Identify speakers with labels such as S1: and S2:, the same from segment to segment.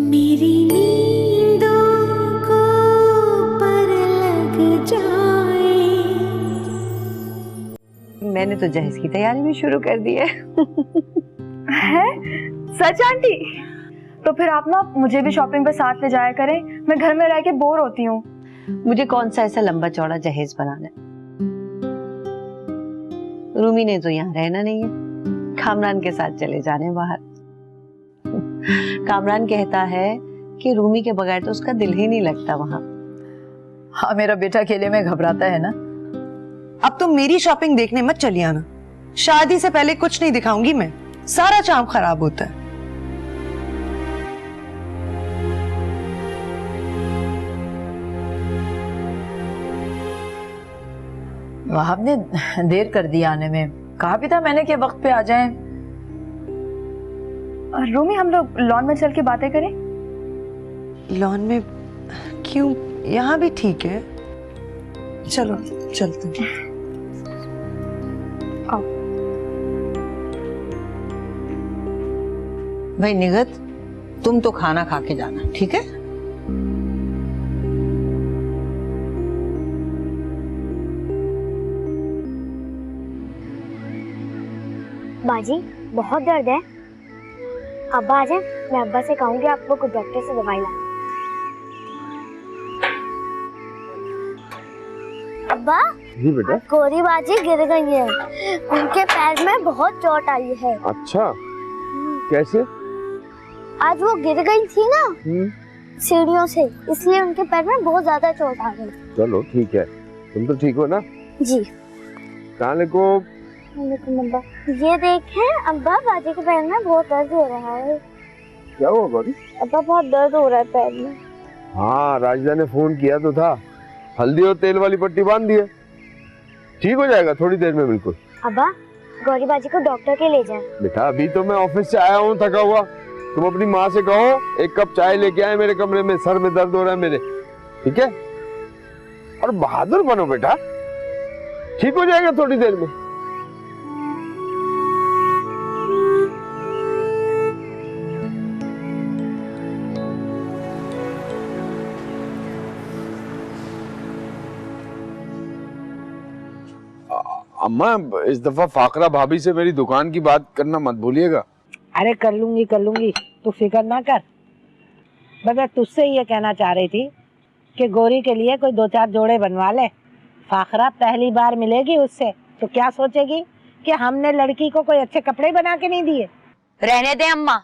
S1: मेरी नींदों को पर लग जाए।
S2: मैंने तो जहेज की तैयारी भी शुरू कर दी है।
S3: है? सच आंटी? तो फिर आप ना मुझे भी शॉपिंग पे साथ ले जाया करें, मैं घर में रह के बोर होती हूँ।
S2: मुझे कौन सा ऐसा लंबा चौड़ा जहेज बनाना है। रूमी ने तो यहाँ रहना नहीं है, कामरान के साथ चले जाने बाहर। कामरान कहता है कि रूमी के बगैर तो उसका दिल ही नहीं लगता वहाँ।
S4: हाँ, मेरा बेटा अकेले में घबराता है ना।
S5: अब तुम मेरी शॉपिंग देखने मत चलिए आना, शादी से पहले कुछ नहीं दिखाऊंगी मैं, सारा चाम खराब होता है।
S4: वहाब ने देर कर दी आने में, कहा भी था मैंने कि वक्त पे आ जाएं।
S3: रूमी, हम लोग लॉन में चल के बातें करें?
S5: लॉन में क्यों, यहाँ भी ठीक है, चलो चलते हैं।
S2: भाई निगत, तुम तो खाना खा के जाना, ठीक है?
S6: बाजी बहुत दर्द है। अब्बा आ जाए, मैं अब्बा से कहूंगी आपको कुछ डॉक्टर से दवाई ला। अब्बा
S7: जी बेटा।
S6: गोरी बाजी गिर गई है, उनके पैर में बहुत चोट आई है।
S7: अच्छा, कैसे?
S6: आज वो गिर गई थी ना सीढ़ियों से, इसलिए उनके पैर में बहुत ज्यादा चोट आ गई।
S7: चलो ठीक है, तुम तो ठीक हो ना?
S6: जी।
S7: को
S6: अब्बा ये देखें, अब्बा बाजी के पैर में बहुत दर्द हो रहा है।
S7: क्या हुआ गौरी?
S6: अब्बा बहुत दर्द हो रहा है पैर में।
S7: हाँ, राजदा ने फोन किया तो था, हल्दी और तेल वाली पट्टी बांध दी है, ठीक हो जाएगा थोड़ी देर में बिल्कुल।
S6: अब्बा गौरी बाजी को डॉक्टर के ले जाए।
S7: बेटा अभी तो मैं ऑफिस से आया हूँ थका हुआ, तुम अपनी माँ से कहो एक कप चाय लेके आए मेरे कमरे में, सर में दर्द हो रहा है मेरे, ठीक है? और बहादुर बनो बेटा, ठीक हो जाएगा थोड़ी देर में। अम्मा इस दफा फाकरा भाभी से मेरी दुकान की बात करना मत भूलिएगा।
S8: अरे कर लूंगी, तू फिक्र ना कर। मैं तुझसे ये कहना चाह रही थी कि गोरी के लिए कोई 2-4 जोड़े बनवा ले। फाखरा पहली बार मिलेगी उससे तो क्या सोचेगी कि हमने लड़की को कोई अच्छे कपड़े बना के नहीं दिए।
S9: रहने दे अम्मा,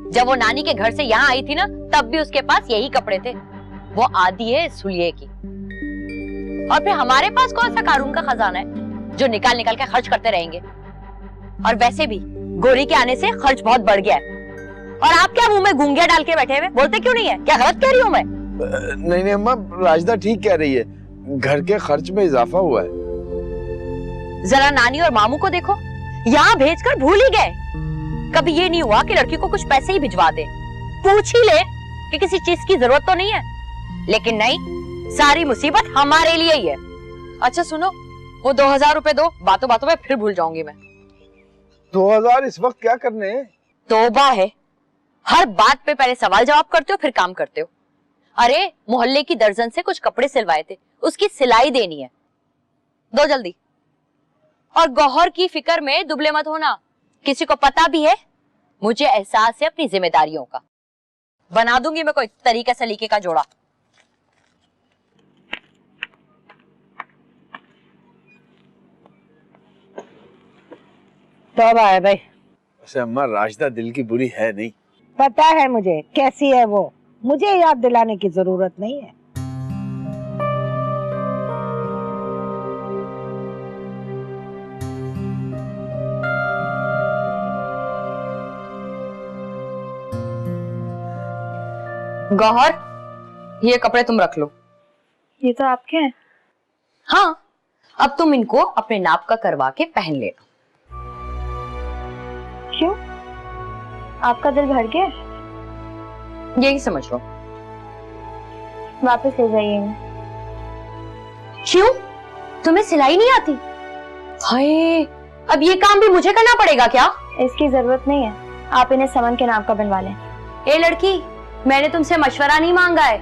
S9: जब वो नानी के घर से यहाँ आई थी ना, तब भी उसके पास यही कपड़े थे। वो आदी है सुलिये की। और फिर हमारे पास कौन सा कारून का खजाना है जो निकाल निकाल के खर्च करते रहेंगे। और वैसे भी गोरी के आने से खर्च बहुत बढ़ गया है। और आप क्या मुंह में गूंगिया डाल के बैठे हुए, बोलते क्यों नहीं है? क्या गलत कह रही हूँ मैं?
S7: नहीं अम्मा, राजदा ठीक कह रही है, घर के खर्च में इजाफा हुआ है।
S9: जरा नानी और मामू को देखो, यहाँ भेजकर भूल ही गए। कभी ये नहीं हुआ कि लड़की को कुछ पैसे ही भिजवा दे, पूछ ही ले कि किसी चीज की जरूरत तो नहीं है। लेकिन नहीं, सारी मुसीबत हमारे लिए ही है। अच्छा सुनो, वो 2000 रुपए दो, बातों बातों में फिर भूल जाऊंगी मैं।
S7: 2000 इस वक्त क्या करने हैं?
S9: तौबा है, हर बात पे पहले सवाल जवाब करते हो फिर काम करते हो। अरे मोहल्ले की दर्जन से कुछ कपड़े सिलवाए थे, उसकी सिलाई देनी है, दो जल्दी। और गौहर की फिक्र में दुबले मत होना, किसी को पता भी है मुझे एहसास है अपनी जिम्मेदारियों का। बना दूंगी मैं कोई तरीके सलीके का जोड़ा।
S8: तौबा है भाई।
S7: वैसे अम्मा राजदा दिल की बुरी है नहीं।
S8: पता है मुझे कैसी है वो, मुझे याद दिलाने की जरूरत नहीं है।
S9: गौहर, ये कपड़े तुम रख लो।
S3: ये तो आपके हैं।
S9: हाँ, अब तुम इनको अपने नाप का करवा के पहन लेना।
S3: क्यों? आपका दिल भर गया?
S9: यही समझ लो।
S3: वापस ले जाइए।
S9: क्यों? तुम्हें सिलाई नहीं आती? हाय, अब ये काम भी मुझे करना पड़ेगा क्या?
S3: इसकी जरूरत नहीं है, आप इन्हें समन के नाम का बनवा लें।
S9: ए लड़की, मैंने तुमसे मशवरा नहीं मांगा है।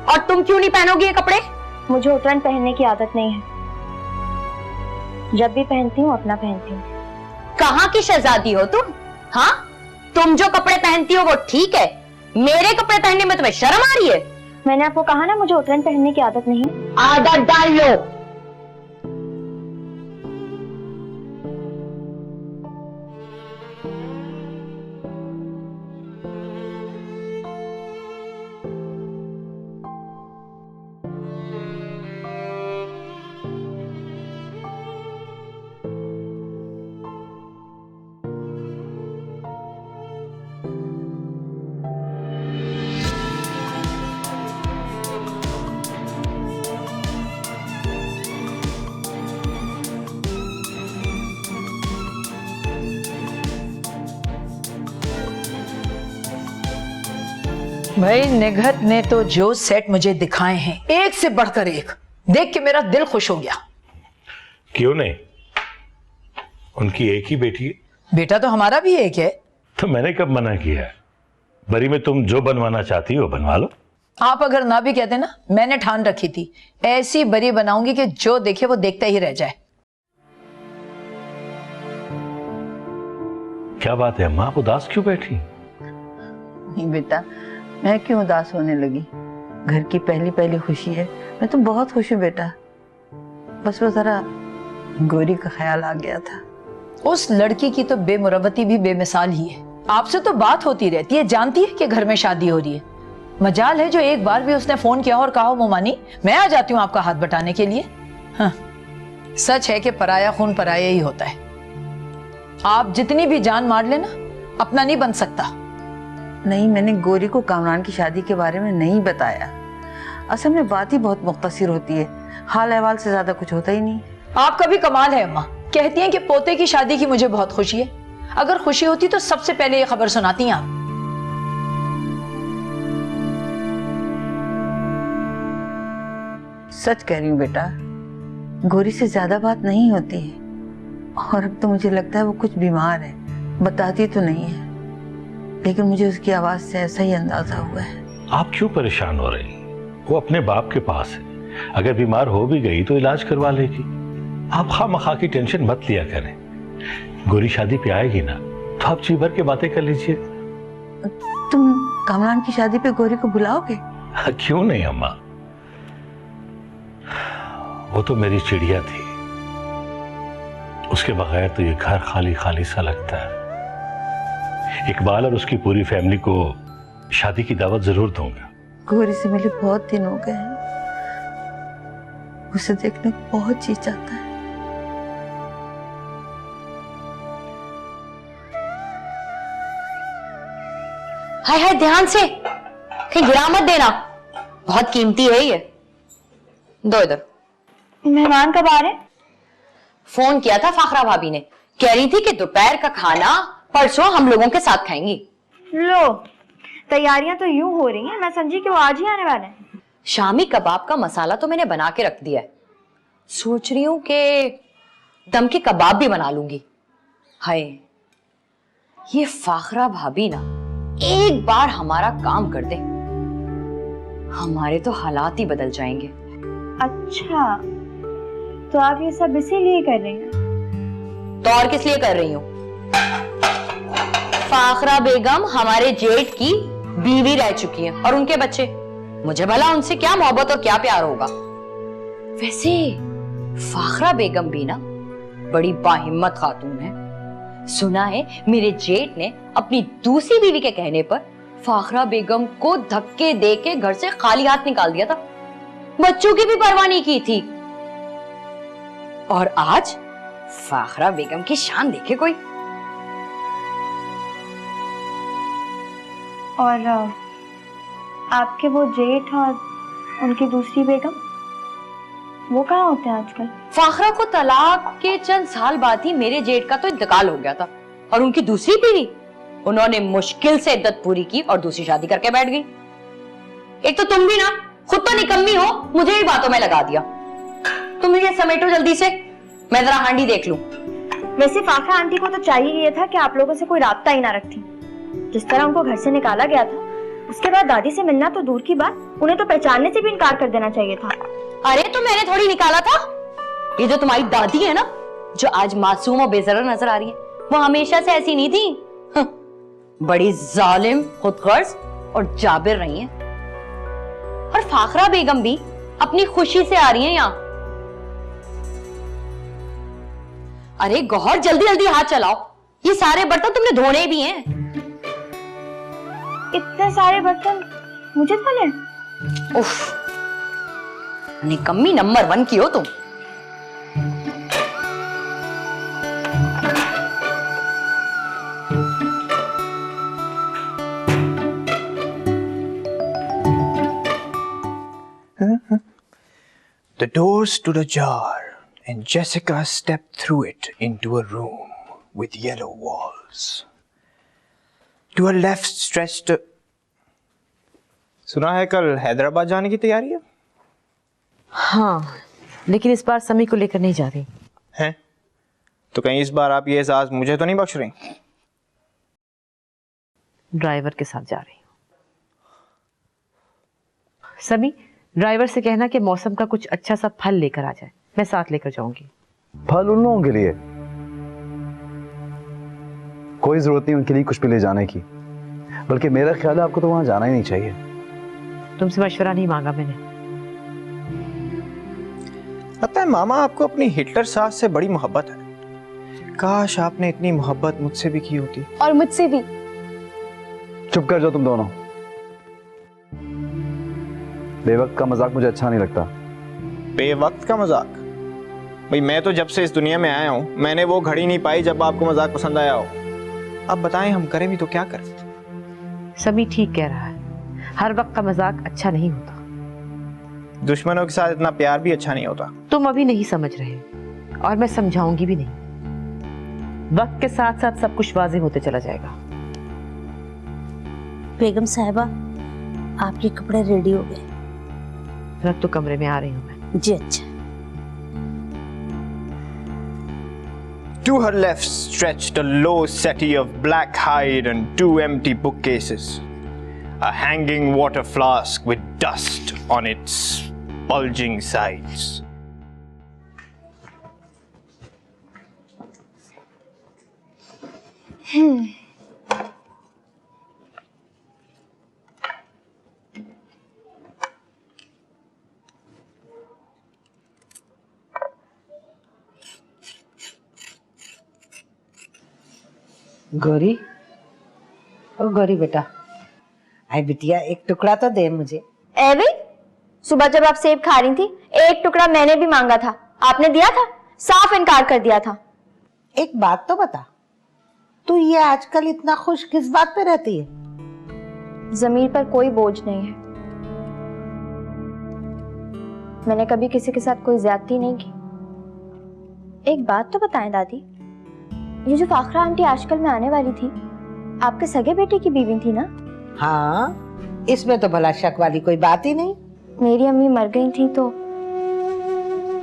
S9: और तुम क्यों नहीं पहनोगी ये कपड़े?
S3: मुझे उतरन पहनने की आदत नहीं है, जब भी पहनती हूँ अपना पहनती हूँ।
S9: कहाँ की शहजादी हो तुम? हाँ, तुम जो कपड़े पहनती हो वो ठीक है, मेरे कपड़े पहनने में तुम्हें शर्म आ रही है?
S3: मैंने आपको कहा ना मुझे उतरन पहनने की आदत नहीं।
S9: आदत डाल लो।
S4: भाई निघत ने तो जो सेट मुझे दिखाए हैं एक से बढ़कर एक, देख के मेरा दिल खुश हो गया।
S10: क्यों नहीं? उनकी एक ही बेटी है।
S4: बेटा तो हमारा भी एक है।
S10: तो मैंने कब मना किया है? बरी में तुम जो बनवाना चाहती हो बनवा लो।
S4: आप अगर ना भी कहते ना, मैंने ठान रखी थी ऐसी बरी बनाऊंगी कि जो देखे वो देखता ही रह जाए।
S10: क्या बात है अम्मा, आप उदास क्यों बैठी?
S2: नहीं बेटा, मैं क्यों उदास होने लगी? घर की पहली पहली खुशी है, मैं तो बहुत खुश हूँ बेटा। बस वो जरा गोरी का ख्याल आ गया था।
S4: उस लड़की की तो बेमुरवती भी बेमिसाल ही है। आपसे तो बात होती रहती है, जानती है कि घर में शादी हो रही है। मजाल है जो एक बार भी उसने फोन किया और कहा मोमानी मैं आ जाती हूँ आपका हाथ बटाने के लिए। हाँ, सच है कि पराया खून पराया ही होता है। आप जितनी भी जान मार लेना अपना नहीं बन सकता।
S2: नहीं, मैंने गोरी को कामरान की शादी के बारे में नहीं बताया। असल में बात ही बहुत मुख्तसर होती है, हाल अहवाल से ज्यादा कुछ होता ही नहीं।
S4: आपका भी कमाल है अम्मा, कहती हैं कि पोते की शादी की मुझे बहुत खुशी है। अगर खुशी होती तो सबसे पहले ये खबर सुनाती हैं आप।
S2: सच कह रही हूँ बेटा, गोरी से ज्यादा बात नहीं होती है। और अब तो मुझे लगता है वो कुछ बीमार है, बताती तो नहीं है, लेकिन मुझे उसकी आवाज से ऐसा ही अंदाजा हुआ है।
S10: आप क्यों परेशान हो रही? वो अपने बाप के पास है, अगर बीमार हो भी गई तो इलाज करवा लेगी। आप खामखा की टेंशन मत लिया करें। गोरी शादी पे आएगी ना तो आप जी भर के बातें कर लीजिए।
S2: तुम कामरान की शादी पे गोरी को बुलाओगे?
S10: क्यों नहीं अम्मा, वो तो मेरी चिड़िया थी, उसके बगैर तो ये घर खाली खाली सा लगता है। इकबाल और उसकी पूरी फैमिली को शादी की दावत जरूर दूंगा।
S2: गोरी से मिले बहुत दिन हो गए हैं, उसे देखने को बहुत जी चाहता है।
S9: हाय हाय, ध्यान से, कहीं गिरा मत देना, बहुत कीमती है ये। दो इधर।
S3: मेहमान कब आ रहे हैं?
S9: फोन किया था फाखरा भाभी ने, कह रही थी कि दोपहर का खाना परसों हम लोगों के साथ खाएंगी।
S3: लो, तैयारियां तो यूं हो रही हैं, मैं समझी कि वो आज ही आने वाले हैं।
S9: शामी कबाब का मसाला तो मैंने बना के रख दिया है, सोच रही हूँ कि दम के कबाब भी बना लूंगी। हाय, ये फाखरा भाभी ना एक बार हमारा काम कर दे, हमारे तो हालात ही बदल जाएंगे।
S3: अच्छा, तो आप ये सब इसीलिए कर रही हैं?
S9: तो और किस लिए कर रही हूँ? फाखरा बेगम हमारे जेठ की बीवी रह चुकी है और उनके बच्चे, मुझे भला उनसे क्या मोहब्बत और क्या प्यार होगा। वैसे फाखरा बेगम भी ना बड़ी बाहिम्मत खातून है। सुना है मेरे जेठ ने अपनी दूसरी बीवी के कहने पर फाखरा बेगम को धक्के दे के घर से खाली हाथ निकाल दिया था, बच्चों की भी परवाह नहीं की थी। और आज फाखरा बेगम की शान देखे कोई।
S3: और आपके वो जेठ और उनकी दूसरी बेगम, वो कहाँ होते हैं आजकल?
S9: फाखरा को तलाक के चंद साल बाद ही मेरे जेठ का तो इंतकाल हो गया था, और उनकी दूसरी बीवी, उन्होंने मुश्किल से इद्दत पूरी की और दूसरी शादी करके बैठ गई। एक तो तुम भी ना खुद तो निकम्मी हो, मुझे भी बातों में लगा दिया। तुम ये समेटो जल्दी से, मैं जरा हांडी देख लूं।
S3: वैसे फाखरा आंटी को तो चाहिए ये था कि आप लोगों से कोई राब्ता ही ना रखती। जिस तरह उनको घर से निकाला गया था, उसके बाद दादी से मिलना तो दूर की बात, उन्हें तो पहचानने से भी इनकार कर देना चाहिए था।
S9: अरे तो मैंने थोड़ी निकाला था। ये जो तुम्हारी दादी है ना, जो आज मासूम और बेजरा नजर आ रही है, वो हमेशा से ऐसी नहीं थी। बड़ी जालिम, खुदगर्ज और जाबिर रही हैं। और फाखरा बेगम भी अपनी खुशी से आ रही हैं यहाँ। अरे गौहर, जल्दी जल्दी हाथ चलाओ, ये सारे बर्तन तुमने धोने भी हैं।
S3: इतने सारे बर्तन मुझे धोने?
S9: उफ, निकम्मी नंबर 1 की हो तुम।
S11: The door stood ajar, and Jessica stepped through it into a room with yellow walls. To her left stretched a... सुना है कल हैदराबाद जाने की तैयारी है?
S12: हाँ, लेकिन इस बार समी को लेकर नहीं जा रही।
S11: हैं? तो कहीं इस बार आप ये एहसास मुझे तो नहीं बख्श रही?
S12: ड्राइवर के साथ जा रही हूँ। समी, ड्राइवर से कहना कि मौसम का कुछ अच्छा सा फल लेकर आ जाए, मैं साथ लेकर जाऊंगी।
S13: फल उन लोगों के लिए? कोई जरूरत नहीं उनके लिए कुछ भी ले जाने की, बल्कि मेरा ख्याल है आपको तो वहां जाना ही नहीं चाहिए।
S12: तुमसे मशवरा नहीं मांगा मैंने।
S11: लगता है मामा आपको अपनी हिटलर सास से बड़ी मोहब्बत है। काश आपने इतनी मोहब्बत मुझसे भी की होती।
S3: और मुझसे भी।
S13: चुप कर जाओ तुम दोनों। बेवक्त का मजाक मुझे अच्छा नहीं लगता।
S11: बेवक्त का मजाक? भाई मैं तो जब से इस दुनिया में आया हूं, मैंने वो घड़ी नहीं पाई जब आपको मजाक पसंद आया हो। अब बताएं हम करें भी तो क्या करें?
S12: समी ठीक कह रहा है, हर वक्त का मजाक अच्छा नहीं होता।
S11: दुश्मनों के साथ इतना प्यार भी अच्छा नहीं होता।
S12: तुम अभी नहीं समझ रहे, और मैं समझाऊंगी भी नहीं। वक्त के साथ साथ सब कुछ वाज़ेह होते चला जाएगा।
S14: बेगम साहिबा, आपके कपड़े रेडी हो गए।
S12: रख तो कमरे में आ रही हूँ मैं।
S14: जी अच्छा।
S11: To her left stretched a low settee of black hide and 2 empty bookcases. A hanging water flask with dust on its bulging sides.
S8: Gauri, ओ गौरी बेटा, आई बिटिया एक टुकड़ा तो दे मुझे।
S3: एवी, सुबह जब आप सेब खा रही थी, एक टुकड़ा मैंने भी मांगा था, आपने दिया था? साफ इनकार कर दिया था।
S8: एक बात तो बता, तू ये आजकल इतना खुश किस बात पे रहती है?
S3: जमीर पर कोई बोझ नहीं है। मैंने कभी किसी के साथ कोई ज्यादती नहीं की। एक बात तो बताएं दादी, ये जो फाखरा आंटी आजकल में आने वाली थी, आपके सगे बेटे की बीवी थी ना?
S8: हाँ, इसमें तो भला शक वाली कोई बात ही नहीं।
S3: मेरी अम्मी मर गई थी तो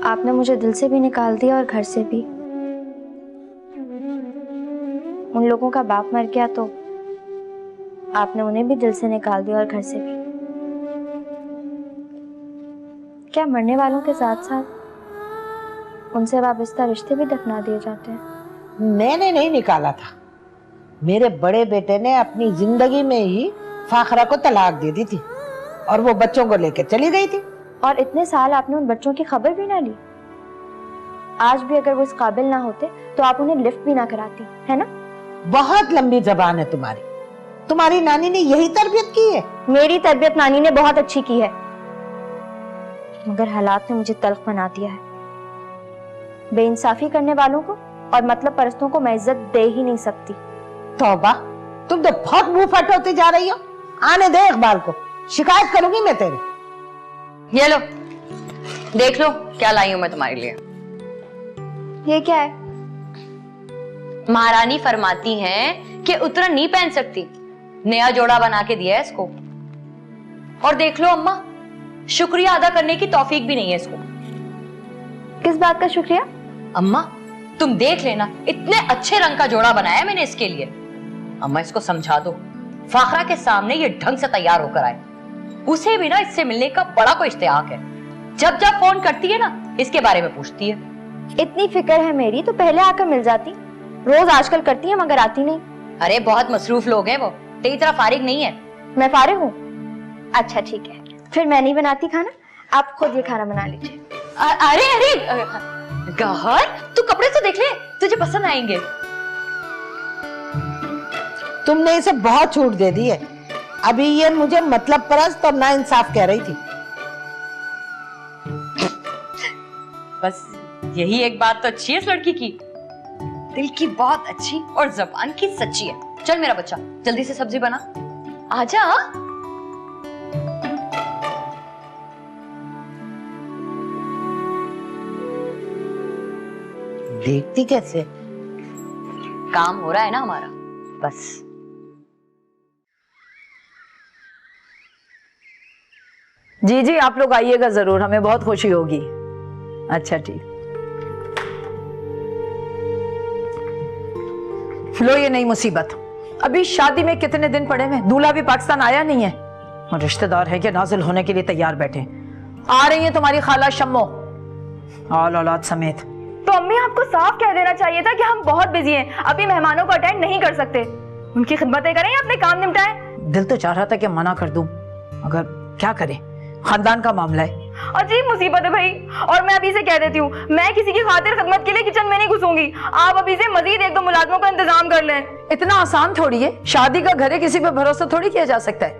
S3: आपने मुझे दिल से भी निकाल दिया और घर से भी। उन लोगों का बाप मर गया तो आपने उन्हें भी दिल से निकाल दिया और घर से भी। क्या मरने वालों के साथ साथ उनसे वाबस्ता रिश्ते भी दफना दिए जाते हैं?
S8: मैंने नहीं निकाला था, मेरे बड़े बेटे ने अपनी जिंदगी में ही फाखरा को तलाक दे दी थी और वो बच्चों को लेकर चली गई थी।
S3: और इतने साल आपने उन बच्चों की खबर भी ना ली। आज भी अगर वो इस काबिल ना होते तो आप उन्हें लिफ्ट भी ना कराती, है ना?
S8: बहुत लंबी जबान है तुम्हारी। तुम्हारी नानी ने यही तरबियत की है।
S3: मेरी तरबियत नानी ने बहुत अच्छी की है, मगर हालात ने मुझे तल्ख बना दिया है। बेइंसाफी करने वालों को और मतलब परस्तों को मैं इज्जत दे ही नहीं सकती।
S8: तौबा, तुम तो बहुत मुंह फट होती जा रही हो। आने दे इकबाल को, शिकायत करूंगी मैं तेरी।
S9: ये लो, देख लो क्या लाई हूं मैं तुम्हारे लिए।
S3: ये क्या है?
S9: महारानी फरमाती हैं कि उतरन नहीं पहन सकती, नया जोड़ा बना के दिया है इसको। और देख लो अम्मा, शुक्रिया अदा करने की तौफीक भी नहीं है इसको।
S3: किस बात का शुक्रिया?
S9: अम्मा तुम देख लेना, इतने अच्छे रंग का जोड़ा बनाया मैंने इसके लिए। अम्मा इसको समझा दो, फाखरा के सामने ये ढंग से तैयार होकर आए। उसे भी ना इससे मिलने का बड़ा कोई इश्तियाक है। जब जब फोन करती है ना इसके बारे में पूछती है।
S3: इतनी फिक्र है मेरी तो पहले आकर मिल जाती। रोज आजकल करती है मगर आती नहीं।
S9: अरे बहुत मसरूफ लोग हैं वो, तेरी तरह फारिग नहीं है।
S3: मैं फारिग हूँ? अच्छा ठीक है, फिर मैं नहीं बनाती खाना, आप खुद ये खाना बना लीजिए।
S9: अरे अरे गहर, तू कपड़े तो देख ले, तुझे पसंद आएंगे।
S8: तुमने इसे बहुत छूट दे दी है। अभी ये मुझे मतलब परस्त और नाइंसाफ कह रही थी।
S9: बस यही एक बात तो अच्छी है इस लड़की की, दिल की बहुत अच्छी और जबान की सच्ची है। चल मेरा बच्चा जल्दी से सब्जी बना, आजा।
S8: देखती कैसे?
S9: काम हो रहा है ना हमारा, बस।
S4: जी जी, आप लोग आइएगा जरूर, हमें बहुत खुशी होगी। अच्छा ठीक। लो ये नई मुसीबत। अभी शादी में कितने दिन पड़े हैं, दूल्हा भी पाकिस्तान आया नहीं है और रिश्तेदार है कि नाजिल होने के लिए तैयार बैठे। आ रही है तुम्हारी खाला शम्मो और औलाद समेत।
S3: तो अम्मी आपको साफ कह देना चाहिए था कि हम बहुत बिजी हैं, अभी मेहमानों को अटेंड नहीं कर सकते। उनकी खिदमतें करें या अपने काम निपटाएं।
S4: दिल तो चाह रहा था कि मना कर दूं, मगर क्या करें, खानदान का मामला है।
S3: अजीब मुसीबत है भाई। और मैं अभी से कह देती हूँ, मैं किसी की खातिर खिदमत के लिए किचन में नहीं घुसूंगी। आप अभी से मजीद 1-2 मुलाजमों का इंतजाम कर लें।
S4: इतना आसान थोड़ी है, शादी का घर है, किसी पे भरोसा थोड़ी किया जा सकता है।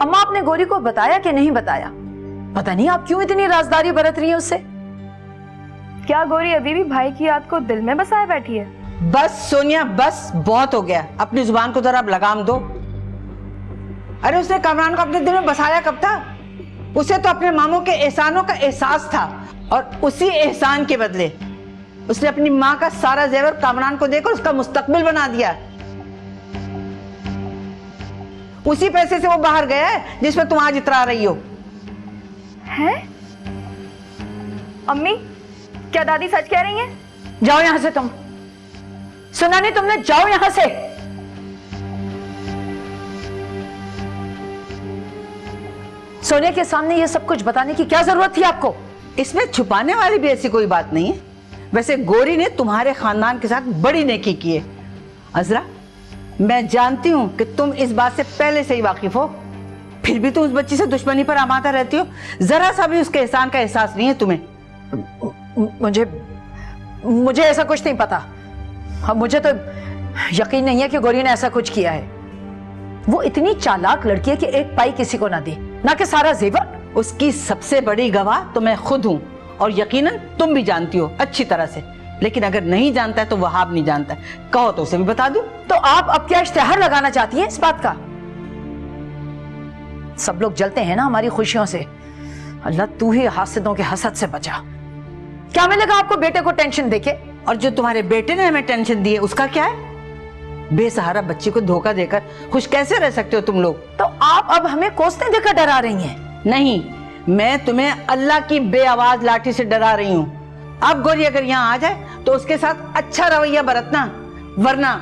S4: अम्मा आपने गौरी को बताया कि नहीं बताया? पता नहीं आप क्यों इतनी राजदारी बरत रही है उससे।
S3: क्या गौरी अभी भी भाई की याद को दिल में बसाए बैठी है?
S8: बस सोनिया, बस बहुत हो गया। अपनी जुबान को जरा लगाम दो। अरे उसने कामरान को अपने दिल में बसाया कब था? उसे तो अपने मामों के एहसानों का एहसास था और उसी एहसान के बदले उसने अपनी माँ का सारा जेवर कामरान को देकर उसका मुस्तकबिल बना दिया। उसी पैसे से वो बाहर गया है जिसमें तुम आज इतरा रही हो।
S3: हैं? अम्मी, क्या दादी सच कह रही हैं?
S4: जाओ यहां से तुम। सुना नहीं तुमने? जाओ यहां से। सोनिया के सामने ये सब कुछ बताने की क्या जरूरत थी आपको?
S8: इसमें छुपाने वाली भी ऐसी कोई बात नहीं है। वैसे गौरी ने तुम्हारे खानदान के साथ बड़ी नेकी की है। अजरा, मैं जानती हूं कि तुम इस बात से पहले से ही वाकिफ हो, फिर भी तुम उस बच्ची से दुश्मनी पर आमादा रहती हो। जरा सा भी उसके एहसान का एहसास नहीं है तुम्हें।
S4: मुझे ऐसा कुछ नहीं पता। अब मुझे तो यकीन नहीं है कि गौरी ने ऐसा कुछ किया है। वो इतनी चालाक लड़की है कि एक पाई किसी को ना दे, ना कि सारा जेवर।
S8: उसकी सबसे बड़ी गवाह तो मैं खुद हूं और यकीनन तुम भी जानती हो अच्छी तरह से। लेकिन अगर नहीं जानता है तो वहाब नहीं जानता है, कहो तो उसे भी बता दूं।
S4: तो आप अब क्या इश्तिहार लगाना चाहती हैं इस बात का? सब लोग जलते हैं ना हमारी खुशियों से। अल्लाह तू ही हासिदों के हसद से बचा। क्या मिलेगा आपको बेटे को टेंशन देके?
S8: और जो तुम्हारे बेटे ने हमें टेंशन दी है उसका क्या है? बेसहारा बच्ची को धोखा देकर खुश कैसे रह सकते हो तुम लोग?
S4: तो आप अब हमें कोसने देकर डरा रही हैं?
S8: नहीं, मैं तुम्हें अल्लाह की बेआवाज लाठी से डरा रही हूँ। अब गौरी अगर यहाँ आ जाए तो उसके साथ अच्छा रवैया बरतना, वरना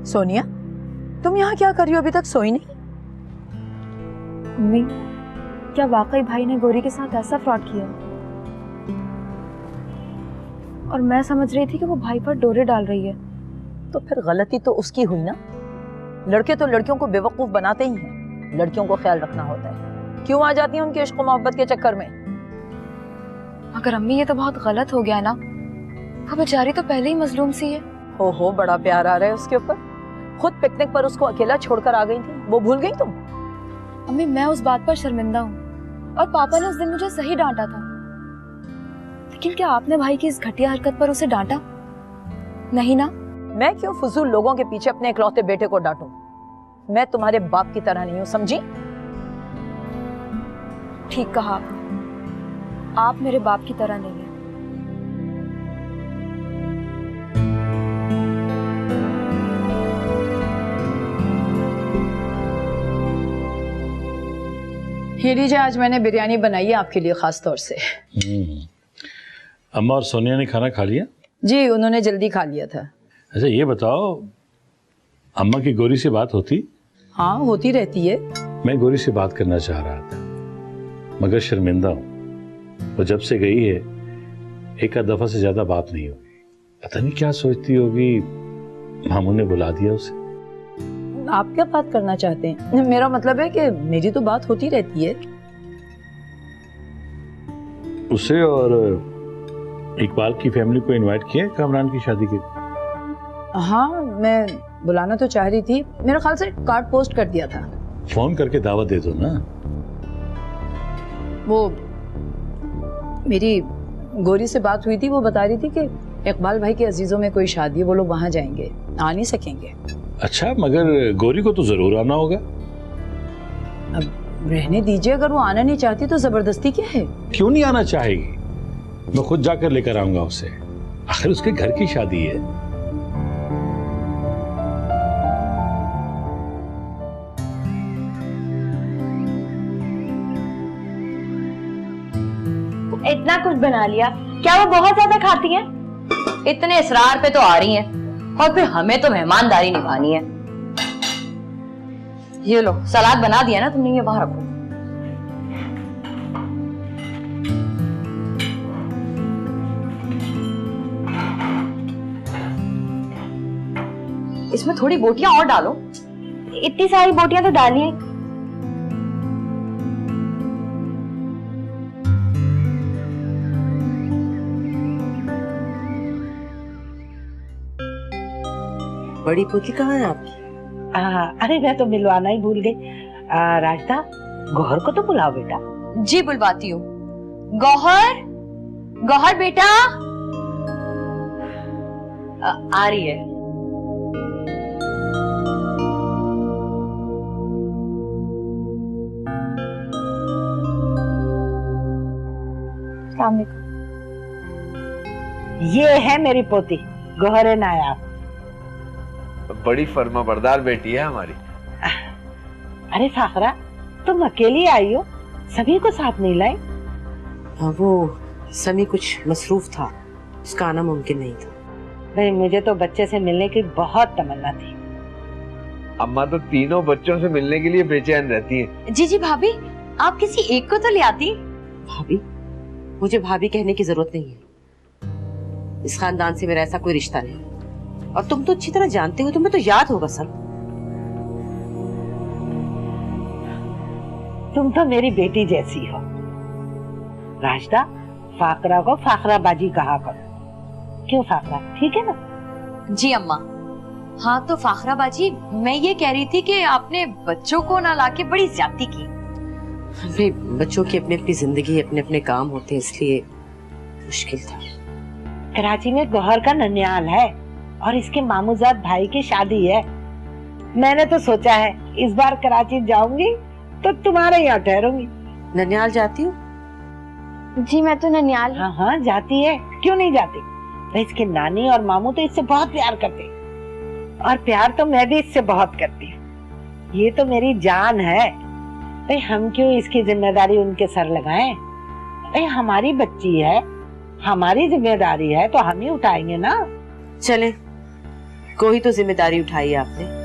S4: सोनिया, तुम यहाँ क्या कर रही हो? अभी तक सोई नहीं?
S3: मम्मी, क्या वाकई भाई ने गौरी के साथ ऐसा फ्रॉड किया? और मैं समझ रही थी कि वो भाई पर डोरे डाल रही है।
S4: तो फिर गलती तो उसकी हुई ना। लड़के तो लड़कियों को बेवकूफ बनाते ही हैं, लड़कियों को ख्याल रखना होता है। क्यों आ जाती हैं उनके इश्क मोहब्बत के चक्कर में?
S3: मगर अम्मी, ये तो बहुत गलत हो गया ना। वो बेचारी तो पहले ही मजलूम सी है।
S4: हो बड़ा प्यार आ रहा है उसके ऊपर। खुद पिकनिक पर उसको अकेला छोड़कर आ गई थी, वो भूल गई तुम?
S3: अम्मी, मैं उस बात पर शर्मिंदा हूँ और पापा ने उस दिन मुझे सही डांटा था। लेकिन क्या आपने भाई की इस घटिया हरकत पर उसे डांटा नहीं ना?
S4: मैं क्यों फजूल लोगों के पीछे अपने इकलौते बेटे को डांटूं? मैं तुम्हारे बाप की तरह नहीं हूँ, समझी?
S3: ठीक कहा आप मेरे बाप की तरह नहीं है।
S4: ये लीजिए, आज मैंने बिरयानी बनाई है आपके लिए खास तौर से।
S10: अम्मा और सोनिया ने खाना खा लिया?
S4: जी, उन्होंने जल्दी खा लिया था।
S10: अच्छा ये बताओ, अम्मा की गौरी से बात होती?
S4: हाँ, होती रहती है।
S10: मैं गौरी से बात करना चाह रहा था मगर शर्मिंदा हूँ। वो जब से गई है एक आध दफा से ज्यादा बात नहीं हुई। पता नहीं क्या सोचती होगी, मामू ने बुला दिया उसे।
S4: आप क्या बात करना चाहते हैं? मेरा मतलब है कि मेरी तो बात होती रहती है
S10: उसे। और इकबाल की फैमिली को इनवाइट किया कामरान की शादी के?
S4: हाँ, मैं बुलाना तो चाह रही थी, मेरे ख्याल से कार्ड पोस्ट कर दिया था।
S10: फोन करके दावत दे दो ना।
S4: वो मेरी गौरी से बात हुई थी, वो बता रही थी कि इकबाल भाई के अजीजों में कोई शादी है, वो लोग वहां जाएंगे, आ नहीं सकेंगे।
S10: अच्छा, मगर गौरी को तो जरूर आना होगा।
S4: अब रहने दीजिए, अगर वो आना नहीं चाहती तो जबरदस्ती क्या है?
S10: क्यों नहीं आना चाहेगी? मैं खुद जाकर लेकर आऊंगा उसे, आखिर उसके घर की शादी है।
S3: इतना कुछ बना लिया, क्या वो बहुत ज्यादा खाती हैं?
S9: इतने इसरार पे तो आ रही हैं, और फिर हमें तो मेहमानदारी निभानी है। ये लो, सलाद बना दिया ना तुमने, ये वहां रखो। इसमें थोड़ी बोटियां और डालो।
S3: इतनी सारी बोटियां तो डाली हैं।
S12: बड़ी पोती कहाँ है आपकी?
S8: अरे मैं तो मिलवाना ही भूल गई। राजदा, गौहर को तो बुलाओ बेटा।
S9: जी बुलवाती हूँ। गौहर, गौहर बेटा। आ रही है।
S8: ये है मेरी पोती गौहर नायाब।
S7: बड़ी फर्मा बरदार बेटी है हमारी।
S8: अरे फाखरा, तुम अकेली आई हो, सभी को साथ नहीं लाई?
S12: वो समी कुछ मसरूफ था, उसका आना मुमकिन नहीं था।
S8: भाई मुझे तो बच्चे से मिलने की बहुत तमन्ना थी।
S7: अम्मा तो तीनों बच्चों से मिलने के लिए बेचैन रहती है।
S9: जी जी भाभी, आप किसी एक को तो ले आती।
S12: भाभी? मुझे भाभी कहने की जरूरत नहीं है। इस खानदान से मेरा ऐसा कोई रिश्ता नहीं, और तुम तो अच्छी तरह जानते हो, तुम्हें तो याद होगा सब।
S8: तुम तो मेरी बेटी जैसी हो। राजदा, फाकरा को फाकराबाजी कहा करो। क्यों फाकरा, ठीक है ना?
S9: जी अम्मा। हाँ तो फाखराबाजी, मैं ये कह रही थी कि आपने बच्चों को ना लाके बड़ी ज्यादती की।
S12: भाई बच्चों की अपनी अपनी जिंदगी, अपने अपने काम होते हैं, इसलिए मुश्किल था।
S8: कराची में गौहर का ननियाल है और इसके मामूजाद भाई की शादी है। मैंने तो सोचा है इस बार कराची जाऊंगी तो तुम्हारे यहाँ ठहरूंगी।
S12: ननियाल जाती हूँ?
S3: जी मैं तो ननियाल।
S8: हाँ हाँ जाती है, क्यों नहीं जाती? भाई इसके नानी और मामू तो इससे बहुत प्यार करते, और प्यार तो मैं भी इससे बहुत करती हूँ। ये तो मेरी जान है। भाई हम क्यों इसकी जिम्मेदारी उनके सर लगाएं? भाई हमारी बच्ची है, हमारी जिम्मेदारी है तो हम ही उठाएंगे ना।
S12: चले, कोई तो जिम्मेदारी उठाई आपने।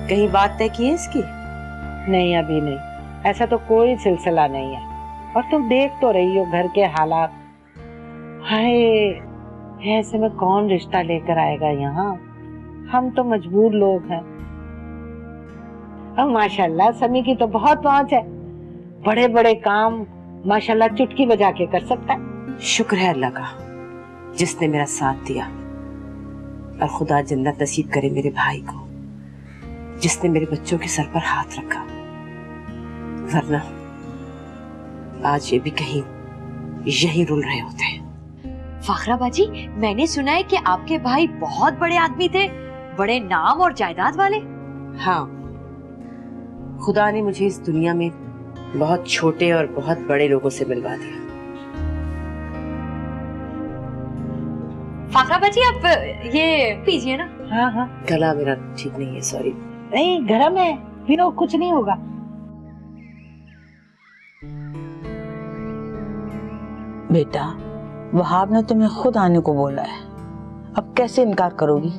S12: कहीं बात तय की है इसकी?
S8: नहीं अभी नहीं, ऐसा तो कोई सिलसिला नहीं है। और तुम देख तो रही हो घर के हालात। हाय, ऐसे में कौन रिश्ता लेकर आएगा यहाँ? हम तो मजबूर लोग हैं। अब माशाल्लाह समी की तो बहुत पहुंच है, बड़े बड़े काम माशाल्लाह चुटकी बजा के कर सकता है।
S12: शुक्र है अल्लाह का जिसने मेरा साथ दिया, और खुदा जन्नत नसीब करे मेरे भाई को जिसने मेरे बच्चों के सर पर हाथ रखा, वरना आज ये भी कहीं यहीं रुल रहे होते।
S9: फाखराबाजी, मैंने सुना है कि आपके भाई बहुत बड़े आदमी थे, बड़े नाम और जायदाद वाले।
S12: हाँ, खुदा ने मुझे इस दुनिया में बहुत छोटे और बहुत बड़े लोगों से मिलवा दिया।
S9: फाखरा बाजी आप ये पीजिए ना।
S8: हाँ हाँ,
S12: गला मेरा ठीक नहीं है, सॉरी।
S8: नहीं गरम है, पीनो, कुछ नहीं होगा।
S2: बेटा, वहाब ने तुम्हें खुद आने को बोला है, अब कैसे इनकार करोगी?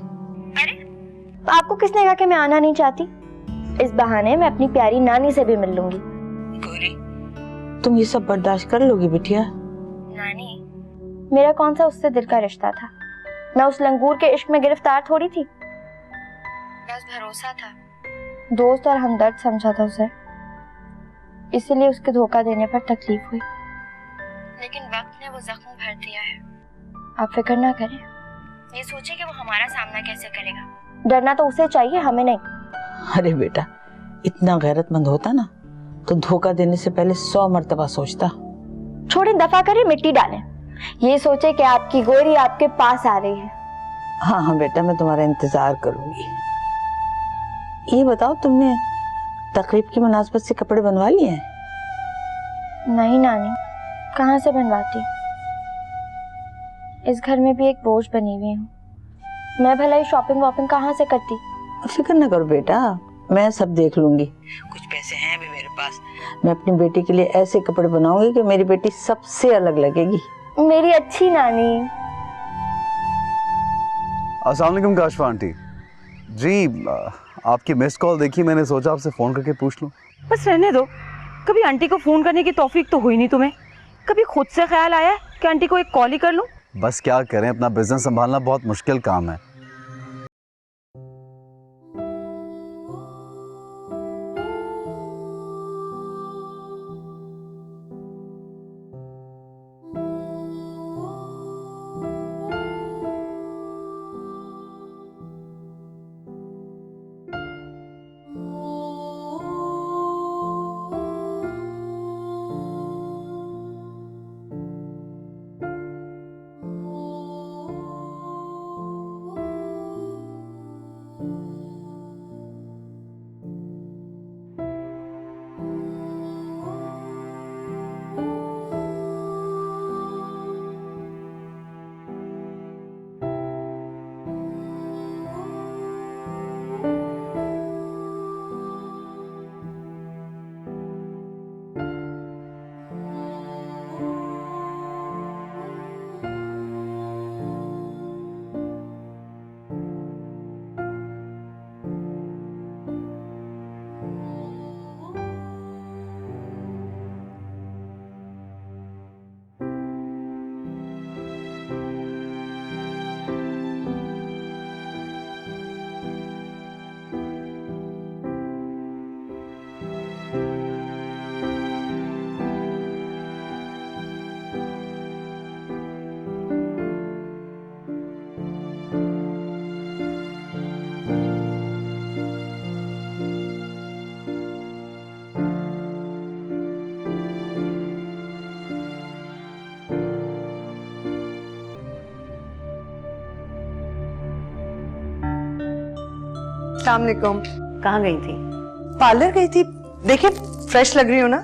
S3: आपको किसने कहा कि मैं आना नहीं चाहती? इस बहाने मैं अपनी प्यारी नानी से भी मिल लूंगी।
S2: गौरी, तुम ये सब बर्दाश्त कर लोगी बिटिया?
S3: नानी, मेरा कौन सा उससे दिल का रिश्ता था? मैं उस लंगूर के इश्क में गिरफ्तार थोड़ी थी। बस भरोसा था, दोस्त और हमदर्द समझा था उसे, इसलिए उसके धोखा देने पर तकलीफ हुई, लेकिन वक्त ने वो जख्म भर दिया है। आप फिक्र ना करें, ये सोचे कि वो हमारा सामना कैसे करेगा। डरना तो उसे चाहिए, हमें नहीं।
S2: अरे बेटा, इतना गैरतमंद होता ना तो धोखा देने से पहले 100 मर्तबा सोचता।
S3: छोड़े, दफा करें, मिट्टी डालें। ये सोचे कि आपकी गोरी आपके पास आ रही है।
S2: हाँ हाँ बेटा, मैं तुम्हारा इंतजार करूंगी। ये बताओ, तुमने तकरीब की मुनासबत से कपड़े बनवा लिए हैं?
S3: नहीं नानी, कहाँ से बनवाती? इस घर में भी एक बोझ बनी हुई हूँ, मैं भला ही शॉपिंग वॉपिंग कहाँ से करती?
S2: फिक्र न करो बेटा, मैं सब देख लूंगी। कुछ पैसे हैं भी मेरे पास, मैं अपनी बेटी के लिए ऐसे कपड़े बनाऊंगी कि मेरी बेटी सबसे अलग लगेगी।
S3: मेरी अच्छी नानी।
S13: अस्सलाम वालेकुम काशफा आंटी जी, आपकी मिस्ड कॉल देखी, मैंने सोचा आपसे फोन करके पूछ लूं।
S15: बस रहने दो, कभी आंटी को फोन करने की तौफीक तो हुई नहीं तुम्हें। कभी खुद से ख्याल आया कि आंटी को एक कॉल ही कर लूं?
S13: बस क्या करें, अपना बिजनेस संभालना बहुत मुश्किल काम है।
S5: अस्सलाम वालेकुम।
S12: कहाँ गई थी?
S5: पार्लर गई थी। देखिए फ्रेश लग रही हो ना?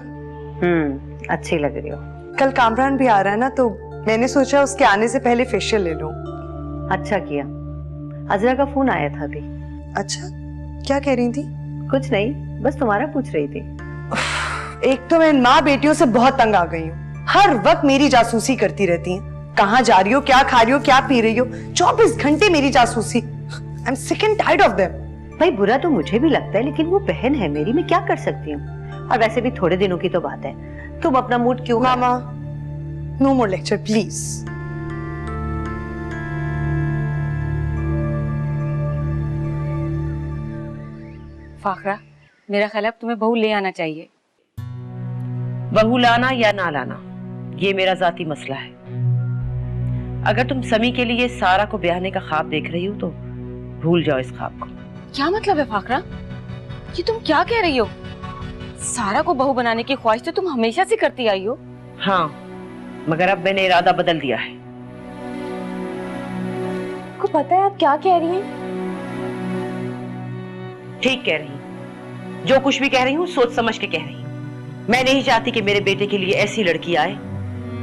S12: अच्छी लग रही हो।
S5: कल कामरान भी आ रहा है ना, तो मैंने सोचा उसके आने से पहले फेशियल ले लूं।
S12: अच्छा किया। अजरा का फोन आया था अभी।
S5: अच्छा, क्या कह रही थी?
S12: कुछ नहीं, बस तुम्हारा पूछ रही थी।
S5: एक तो मैं माँ बेटियों से बहुत तंग आ गई हूँ, हर वक्त मेरी जासूसी करती रहती हैं। कहाँ जा रही हो, क्या खा रही हो, क्या पी रही हो, 24 घंटे मेरी जासूसी। I am sick and tired of them.
S12: भाई बुरा तो मुझे भी लगता है, लेकिन वो बहन है मेरी, मैं क्या कर सकती हूँ। और वैसे भी थोड़े दिनों की तो बात है, तुम अपना मूड क्यों।
S5: मामा, no more lecture please.
S15: Fakhra, मेरा ख्याल है अब तुम्हें बहू ले आना चाहिए।
S12: बहू लाना या ना लाना ये मेरा जाती मसला है। अगर तुम समी के लिए सारा को ब्याहने का ख्वाब देख रही हो तो भूल जाओ इस ख्वाब को।
S15: क्या मतलब है फाखरा, ये तुम क्या कह रही हो? सारा को बहू बनाने की ख्वाहिश तो तुम हमेशा से करती आई हो।
S12: हाँ, मगर अब मैंने इरादा बदल दिया है।
S3: आपको पता है आप क्या कह रही हैं?
S12: ठीक कह रही हूँ, जो कुछ भी कह रही हूँ सोच समझ के कह रही हूँ। मैं नहीं चाहती कि मेरे बेटे के लिए ऐसी लड़की आए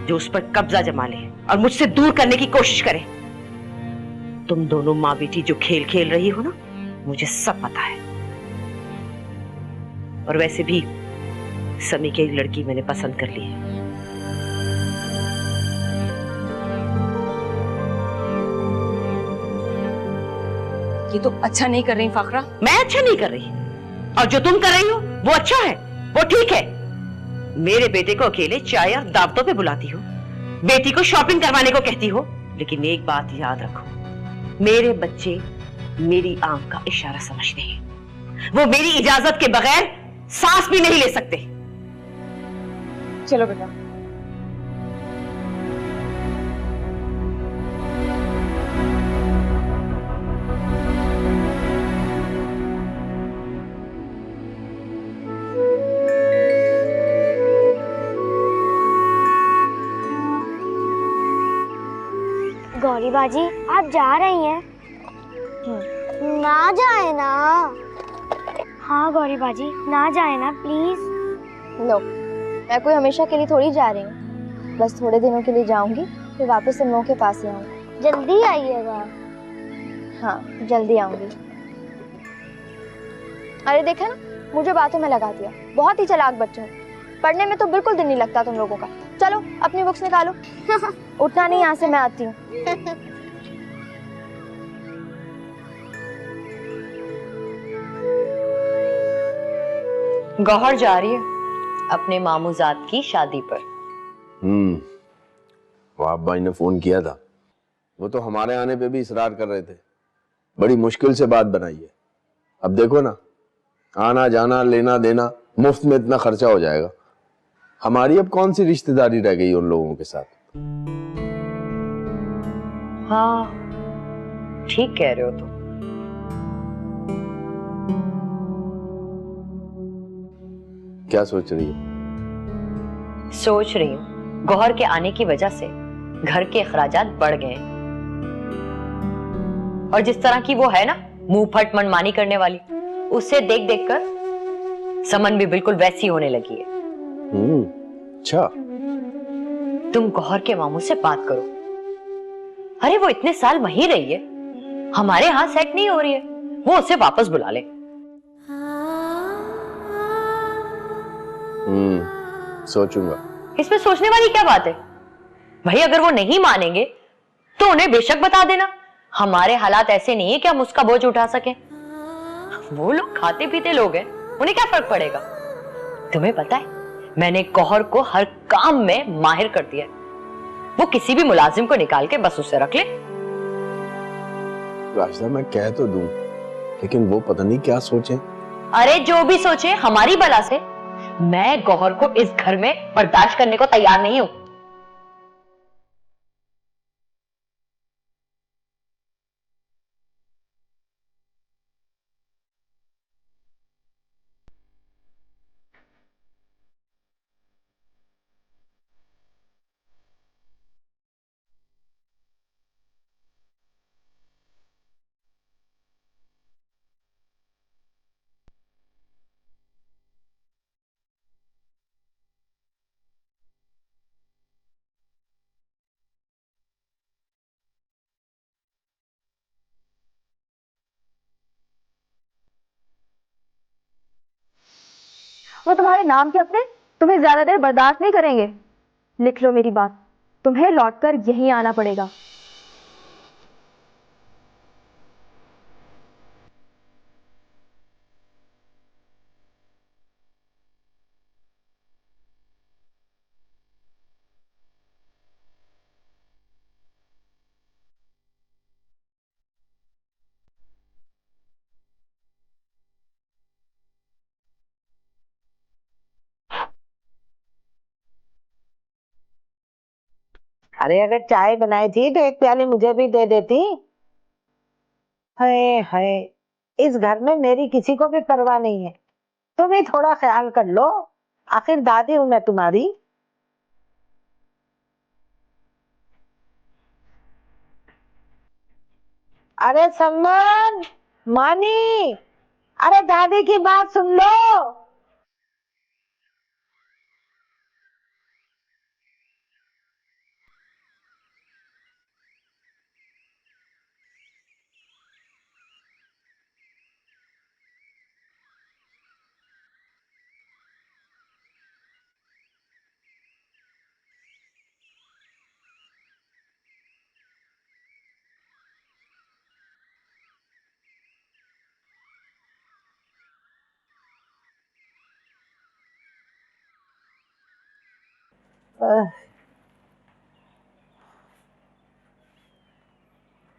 S12: जो उस पर कब्जा जमा ले और मुझसे दूर करने की कोशिश करे। तुम दोनों माँ बेटी जो खेल खेल रही हो ना, मुझे सब पता है। और वैसे भी समी की लड़की मैंने पसंद कर ली है।
S15: ये तो अच्छा नहीं कर रही फाखरा।
S12: मैं अच्छा नहीं कर रही, और जो तुम कर रही हो वो अच्छा है, वो ठीक है। मेरे बेटे को अकेले चाय और दावतों पे बुलाती हो, बेटी को शॉपिंग करवाने को कहती हो, लेकिन एक बात याद रखो, मेरे बच्चे मेरी आंख का इशारा समझते हैं। वो मेरी इजाजत के बगैर सांस भी नहीं ले सकते।
S15: चलो बेटा।
S6: गौरी बाजी आप जा रही हैं? ना जाए ना। हाँ गौरी बाजी ना जाए ना प्लीज।
S3: लो, मैं कोई हमेशा के लिए थोड़ी जा रही हूँ, बस थोड़े दिनों के लिए जाऊंगी, फिर वापस तुम लोगों के पास ही आऊंगी।
S6: जल्दी आइएगा।
S3: हाँ जल्दी आऊंगी। अरे देखा ना, मुझे बातों में लगा दिया। बहुत ही चालाक बच्चे हो, पढ़ने में तो बिल्कुल दिल नहीं लगता तुम लोगों का। चलो अपनी बुक्स निकालो। उठना नहीं, यहाँ से मैं आती हूँ।
S9: गौहर जा रही है अपने मामूजात की शादी पर।
S7: वहाब भाई ने फोन किया था, वो तो हमारे आने पे भी इसरार कर रहे थे। बड़ी मुश्किल से बात बनाई है। अब देखो ना, आना जाना लेना देना मुफ्त में इतना खर्चा हो जाएगा। हमारी अब कौन सी रिश्तेदारी रह गई उन लोगों के साथ।
S9: हाँ ठीक कह रहे हो तुम।
S7: क्या सोच रही हो?
S9: सोच रही हूँ गौहर के आने की वजह से घर के अखराजात बढ़ गए हैं, और जिस तरह की वो है ना, मुंह फट मनमानी करने वाली, उससे देख देख कर समन भी बिल्कुल वैसी होने लगी है।
S7: अच्छा।
S9: तुम गौहर के मामू से बात करो। अरे वो इतने साल वहीं रही है, हमारे यहाँ सेट नहीं हो रही है, वो उसे वापस बुला ले।
S7: सोचूंगा।
S9: इसमें सोचने वाली क्या बात है भाई? अगर वो नहीं मानेंगे तो उन्हें बेशक बता देना। हमारे हालात ऐसे नहीं है कि हम उसका बोझ उठा सकें। वो लोग खाते पीते लोग हैं, उन्हें क्या फर्क पड़ेगा? तुम्हें पता है, मैंने गौहर को हर काम में माहिर कर दिया है। वो किसी भी मुलाजिम को निकाल के बस उससे रख ले।
S7: राशिदा मैं कह तो दूं, लेकिन वो पता नहीं क्या सोचे।
S9: अरे जो भी सोचे, हमारी बला से मैं गौहर को इस घर में बर्दाश्त करने को तैयार नहीं हूं।
S3: वो तुम्हारे नाम के अपने तुम्हें ज्यादा देर बर्दाश्त नहीं करेंगे। लिख लो मेरी बात, तुम्हें लौटकर यहीं आना पड़ेगा।
S8: अरे अगर चाय बनाई थी तो एक प्याली मुझे भी दे देती। हाय हाय, इस घर में मेरी किसी को भी परवाह नहीं है। तुम ही थोड़ा ख्याल कर लो, आखिर दादी हूं मैं तुम्हारी। अरे सम्मान, मानी, अरे दादी की बात सुन लो।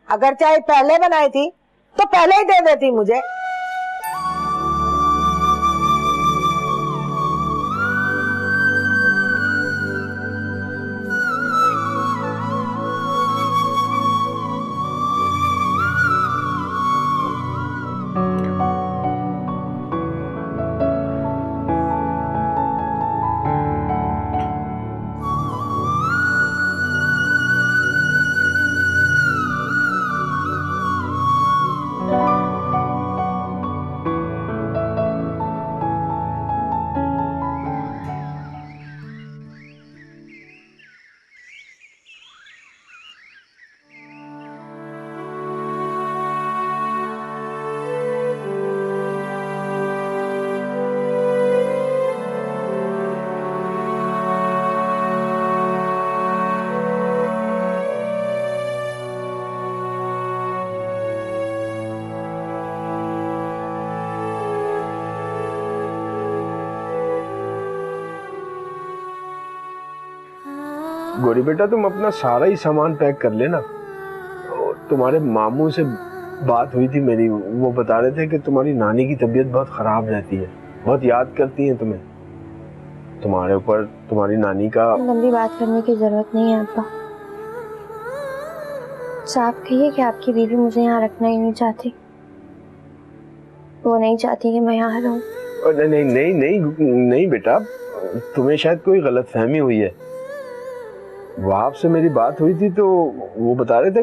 S8: अगर चाय पहले बनाई थी तो पहले ही दे देती मुझे।
S7: गौरी बेटा, तुम अपना सारा ही सामान पैक कर लेना। तुम्हारे मामू से बात हुई थी मेरी, वो बता रहे थे कि तुम्हारी नानी की तबीयत बहुत खराब रहती है, बहुत याद करती हैं तुम्हें। तुम्हारे ऊपर तुम्हारी नानी का।
S3: लंबी बात करने की जरूरत नहीं है अब्बा। साफ कहिए कि आपकी बीवी मुझे यहाँ रखना ही नहीं चाहती। वो नहीं चाहती कि मैं यहाँ रहूँ।
S7: नहीं नहीं नहीं नहीं नहीं बेटा, तुम्हें शायद कोई गलतफहमी हुई है। वहां से मेरी बात हुई थी तो वो बता रहे थे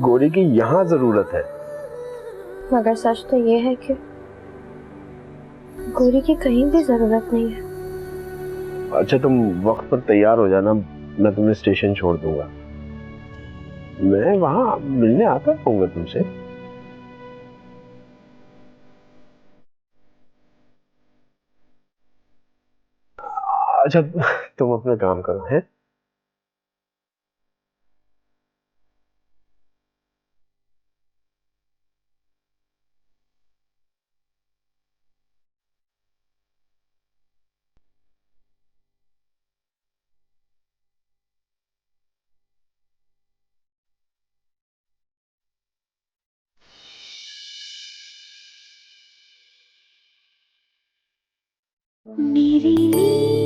S7: गौरी की यहाँ जरूरत है।
S3: मगर सच तो ये है कि गौरी की कहीं भी जरूरत नहीं है।
S7: अच्छा, तुम वक्त पर तैयार हो जाना, मैं तुम्हें स्टेशन छोड़ दूंगा। मैं वहां मिलने आता रहूंगा तुमसे। अच्छा, तुम अपना काम करो है।
S1: मेरी नींद